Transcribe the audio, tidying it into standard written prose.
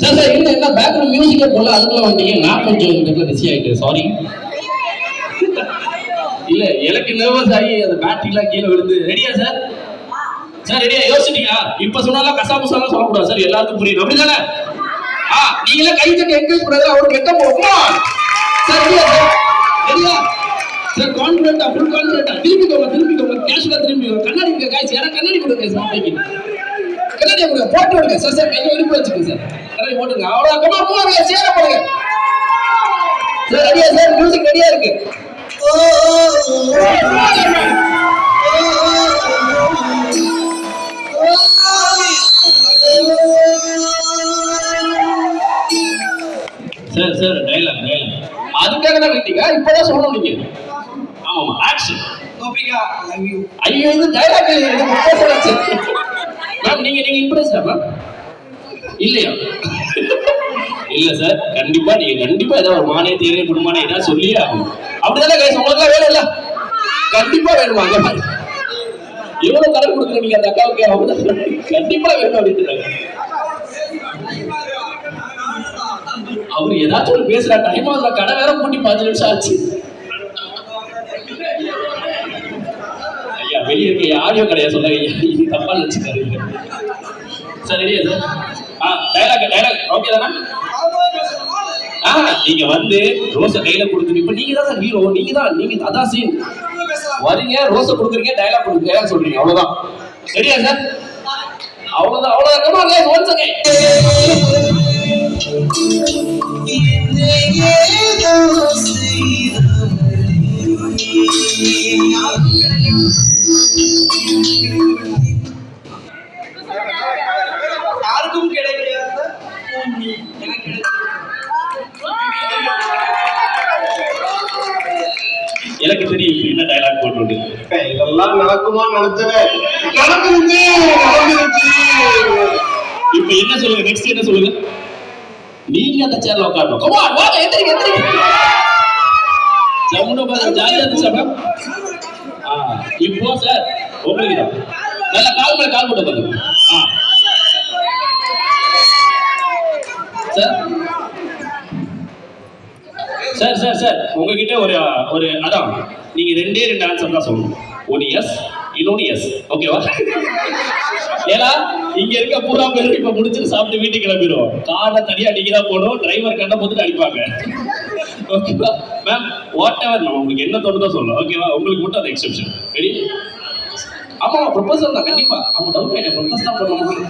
Sir sir இல்லை என்ன background மியூசிக்கே போல அதுக்குள்ள வந்தீங்க. நான் கொஞ்சம் பிஸி ஆகிட்டேன், சாரி. இல்ல எனக்கு நர்வஸ் ஆகி அந்த பேட்டரிலாம் கீழே விழுந்து. ரெடியா சார்? சார் ரெடியா? யோசிச்சிட்டீங்களா? இப்ப சொன்னாலும் கசாமுசாலாம் சொல்லக்கூடாது சார், எல்லாருக்கும் புரியுது அப்படிதானே? நீங்களே கை தட்டி என்கரேஜ் பண்ணாத அவருக்கு வெட்ட போகும் சார். ரெடியா சார்? ரெடியா சார்? கான்ஃபிடென்ட்டா, ஃபுல் கான்ஃபிடென்ட்டா திரும்பிக்கோங்க கேஷுவலா திரும்பிக்கோங்க. கண்ணாடி இருக்க காய்ச்சி யாரா கண்ணாடி கொடுங்க சார். கண்ணாடி கொடுங்க, போட்டு விடுங்க சார். சார் கையை இழுப்பு வச்சுக்கோங்க சார், கண்ணாடி போட்டுங்க. அவ்வளோ கமா சேர போடுங்க சார். ரெடியா சார்? மியூசிக் ரெடியா இருக்கு. சார் சார் டைலாக் அதுக்காக தான் கேட்டீங்க, இப்பதான் சொல்லணும் நீங்க. ஆமா ஆக்ஷன். ஐயோ இது டைலாக் இது ப்ரொபோசல். மேம் நீங்க இம்ப்ரெஸ்டா மேம்? இல்லையா? இல்ல சார், கண்டிப்பா ஏதாவது ஒரு மானே தேரே குடும்பமானே ஏதாவது சொல்லியே ஆகும். அப்படிதானே கைஸ்? உங்களுக்கு வேணும் இல்ல? கண்டிப்பா வேணுமாங்க. எவ்வளவு கடன் கொடுக்குறீங்க அந்த அக்காவுக்கு? அவங்க கண்டிப்பா வேணும் அப்படின்னு அவரு ஏதாச்சும் ஒரு பேசுற டைம் அதுல கடை வேற பூட்டி 5 நிமிஷம் ஆச்சு. ஐயா வெளியே இருக்க யாரையும் கிடையாது சொல்ல, இது தப்பா நினைச்சுக்காரு சார். ரெடியா சார்? டைலாக் ஓகே தானே? நீங்க வந்து ரோஸ கையில கொடுத்து இப்ப நீங்க தான் சார் ஹீரோ. நீங்க அதான் சீன். வரீங்க, ரோஸ கொடுக்குறீங்க, டைலாக் கொடுக்குறீங்க, சொல்றீங்க, அவ்வளவுதான். ரெடியா சார்? அவ்வளவுதான். One second. யாருக்கும் கிடைக்காத எனக்கு தெரியும் என்ன டைலாக் போட்டு. இதெல்லாம் நடக்குமா? நடந்துருச்சு. இப்ப என்ன சொல்லுங்க? நெக்ஸ்ட் என்ன சொல்லுங்க? நீங்க அந்த சேர்ல உட்காரணும். கம் ஆன் வாங்க, எந்திரிங்க. சவுண்ட் பாருங்க, ஜாலியா இருந்துச்சு மேம். இப்போ சார் உங்களுக்கு தான் நல்ல கால் மேல கால் போட்டு பாருங்க. சார் உங்ககிட்ட ஒரு அதான் நீங்க ரெண்டே ஆன்சர் தான் சொல்லணும். ஒன்னு எஸ், இன்னொன்னு எஸ். ஓகேவா? ஏன்னா இங்க இருக்க பூரா பேர் இப்ப முடிச்சுட்டு சாப்பிட்டு வீட்டுக்கு கிளம்பிடுவோம். காரை தனியா நீங்க தான் போகணும், டிரைவர் கண்ணை போட்டுட்டு அடிப்பாங்க. ஓகேவா மேம்? வாட் எவர் நம்ம உங்களுக்கு என்ன தோணுதோ சொல்லலாம். ஓகேவா? உங்களுக்கு மட்டும் அது எக்ஸெப்ஷன். ரெடி? ஆமா ப்ரொபோசல் தான் கண்டிப்பா. அவங்க டவுட் ஆயிட்டேன், ப்ரொபோஸ் தான் பண்ணணும்.